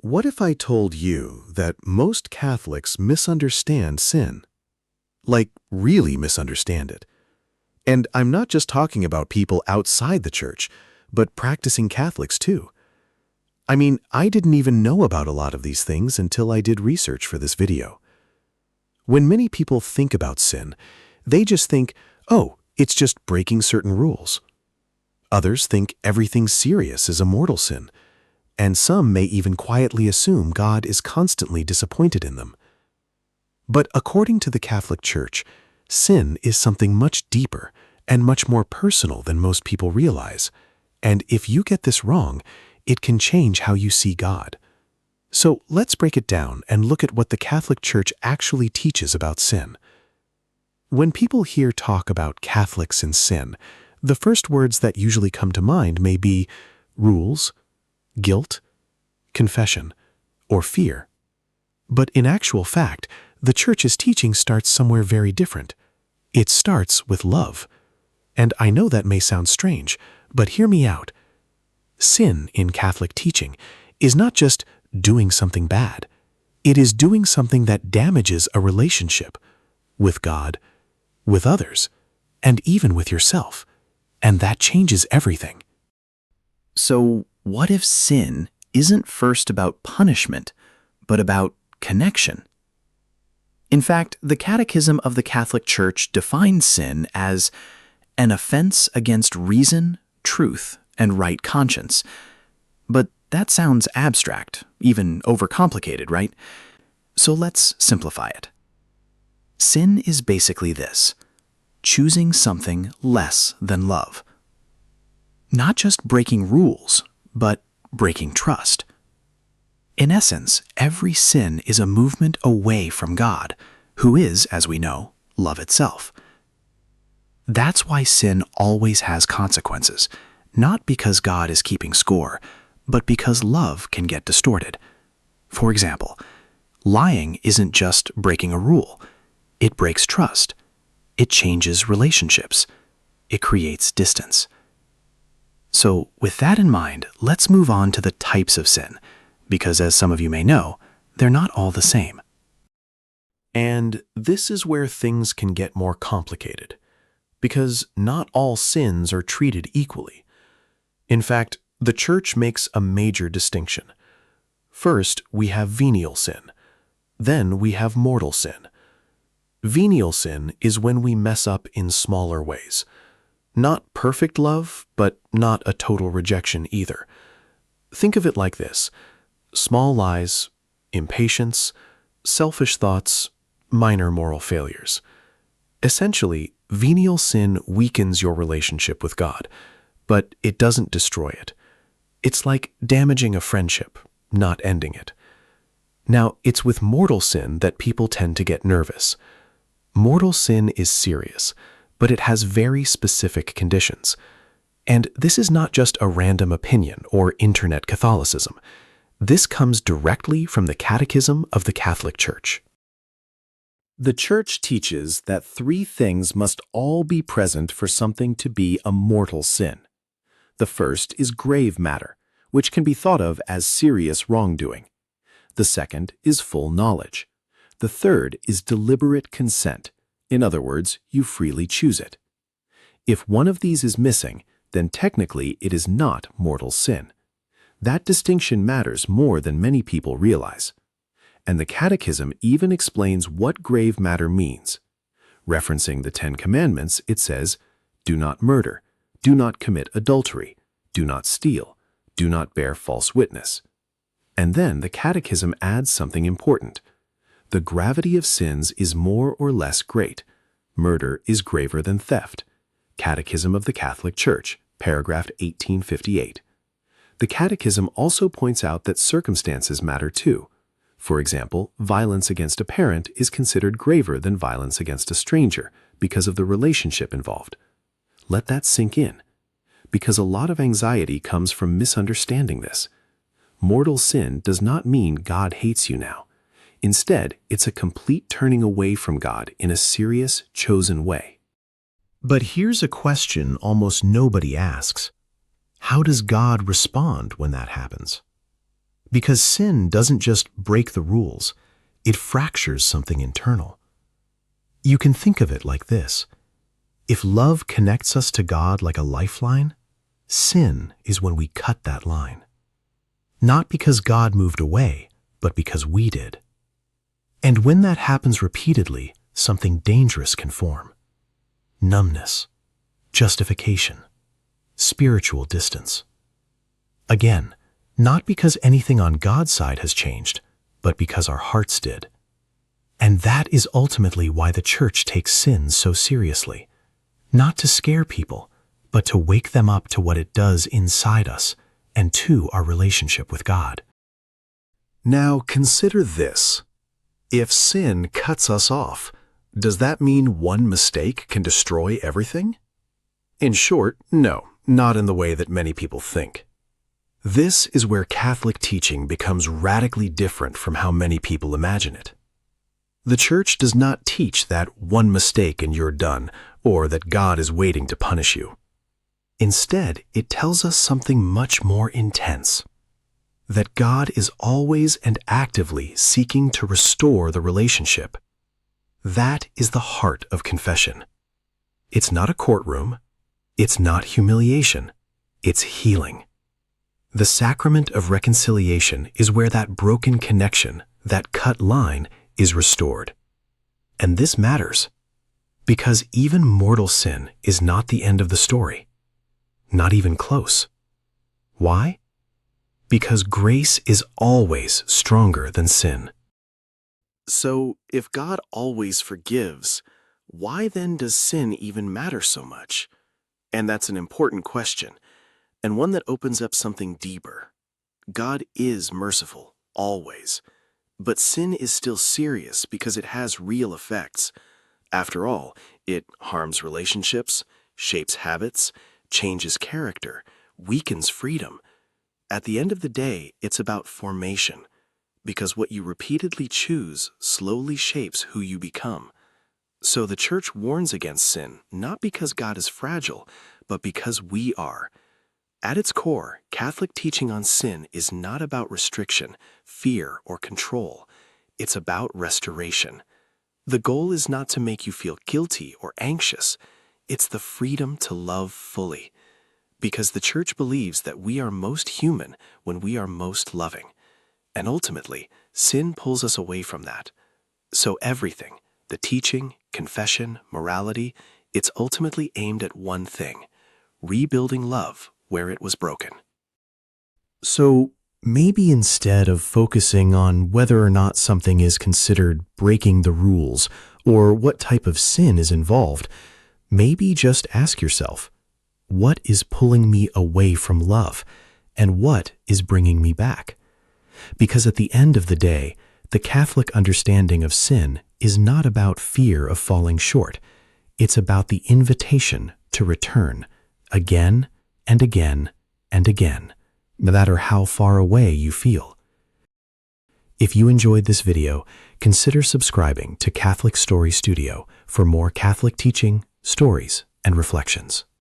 What if I told you that most Catholics misunderstand sin? Like, really misunderstand it. And I'm not just talking about people outside the church, but practicing Catholics too. I mean, I didn't even know about a lot of these things until I did research for this video. When many people think about sin, they just think, oh, it's just breaking certain rules. Others think everything serious is a mortal sin, and some may even quietly assume God is constantly disappointed in them. But according to the Catholic Church, sin is something much deeper and much more personal than most people realize. And if you get this wrong, it can change how you see God. So let's break it down and look at what the Catholic Church actually teaches about sin. When people hear talk about Catholics and sin, the first words that usually come to mind may be rules, guilt, confession, or fear. But in actual fact, the Church's teaching starts somewhere very different. It starts with love. And I know that may sound strange, but hear me out. Sin in Catholic teaching is not just doing something bad. It is doing something that damages a relationship with God, with others, and even with yourself. And that changes everything. So, what if sin isn't first about punishment, but about connection? In fact, the Catechism of the Catholic Church defines sin as an offense against reason, truth, and right conscience. But that sounds abstract, even overcomplicated, right? So let's simplify it. Sin is basically this: choosing something less than love. Not just breaking rules, but breaking trust. In essence, every sin is a movement away from God, who is, as we know, love itself. That's why sin always has consequences, not because God is keeping score, but because love can get distorted. For example, lying isn't just breaking a rule. It breaks trust. It changes relationships. It creates distance. So, with that in mind, let's move on to the types of sin, because as some of you may know, they're not all the same. And this is where things can get more complicated, because not all sins are treated equally. In fact, the Church makes a major distinction. First, we have venial sin. Then we have mortal sin. Venial sin is when we mess up in smaller ways. Not perfect love, but not a total rejection either. Think of it like this: small lies, impatience, selfish thoughts, minor moral failures. Essentially, venial sin weakens your relationship with God, but it doesn't destroy it. It's like damaging a friendship, not ending it. Now, it's with mortal sin that people tend to get nervous. Mortal sin is serious, but it has very specific conditions. And this is not just a random opinion or internet Catholicism. This comes directly from the Catechism of the Catholic Church. The Church teaches that three things must all be present for something to be a mortal sin. The first is grave matter, which can be thought of as serious wrongdoing. The second is full knowledge. The third is deliberate consent. In other words, you freely choose it. If one of these is missing, then technically it is not mortal sin. That distinction matters more than many people realize. And the Catechism even explains what grave matter means. Referencing the Ten Commandments, it says, "Do not murder, do not commit adultery, do not steal, do not bear false witness." And then the Catechism adds something important. The gravity of sins is more or less great. Murder is graver than theft. Catechism of the Catholic Church, paragraph 1858. The Catechism also points out that circumstances matter too. For example, violence against a parent is considered graver than violence against a stranger because of the relationship involved. Let that sink in, because a lot of anxiety comes from misunderstanding this. Mortal sin does not mean God hates you now. Instead, it's a complete turning away from God in a serious, chosen way. But here's a question almost nobody asks. How does God respond when that happens? Because sin doesn't just break the rules, it fractures something internal. You can think of it like this. If love connects us to God like a lifeline, sin is when we cut that line. Not because God moved away, but because we did. And when that happens repeatedly, something dangerous can form. Numbness, justification, spiritual distance. Again, not because anything on God's side has changed, but because our hearts did. And that is ultimately why the church takes sin so seriously. Not to scare people, but to wake them up to what it does inside us and to our relationship with God. Now consider this. If sin cuts us off, does that mean one mistake can destroy everything? In short, no, not in the way that many people think. This is where Catholic teaching becomes radically different from how many people imagine it. The Church does not teach that one mistake and you're done, or that God is waiting to punish you. Instead, it tells us something much more intense. That God is always and actively seeking to restore the relationship. That is the heart of confession. It's not a courtroom. It's not humiliation. It's healing. The sacrament of reconciliation is where that broken connection, that cut line, is restored. And this matters, because even mortal sin is not the end of the story. Not even close. Why? Because grace is always stronger than sin. So, if God always forgives, why then does sin even matter so much? And that's an important question, and one that opens up something deeper. God is merciful, always. But sin is still serious because it has real effects. After all, it harms relationships, shapes habits, changes character, weakens freedom. At the end of the day, it's about formation, because what you repeatedly choose slowly shapes who you become. So the Church warns against sin, not because God is fragile, but because we are. At its core, Catholic teaching on sin is not about restriction, fear, or control. It's about restoration. The goal is not to make you feel guilty or anxious. It's the freedom to love fully. Because the Church believes that we are most human when we are most loving. And ultimately, sin pulls us away from that. So everything, the teaching, confession, morality, it's ultimately aimed at one thing: rebuilding love where it was broken. So maybe instead of focusing on whether or not something is considered breaking the rules or what type of sin is involved, maybe just ask yourself, what is pulling me away from love and what is bringing me back? Because at the end of the day, the Catholic understanding of sin is not about fear of falling short. It's about the invitation to return again and again and again, no matter how far away you feel. If you enjoyed this video, consider subscribing to Catholic Story Studio for more Catholic teaching, stories, and reflections.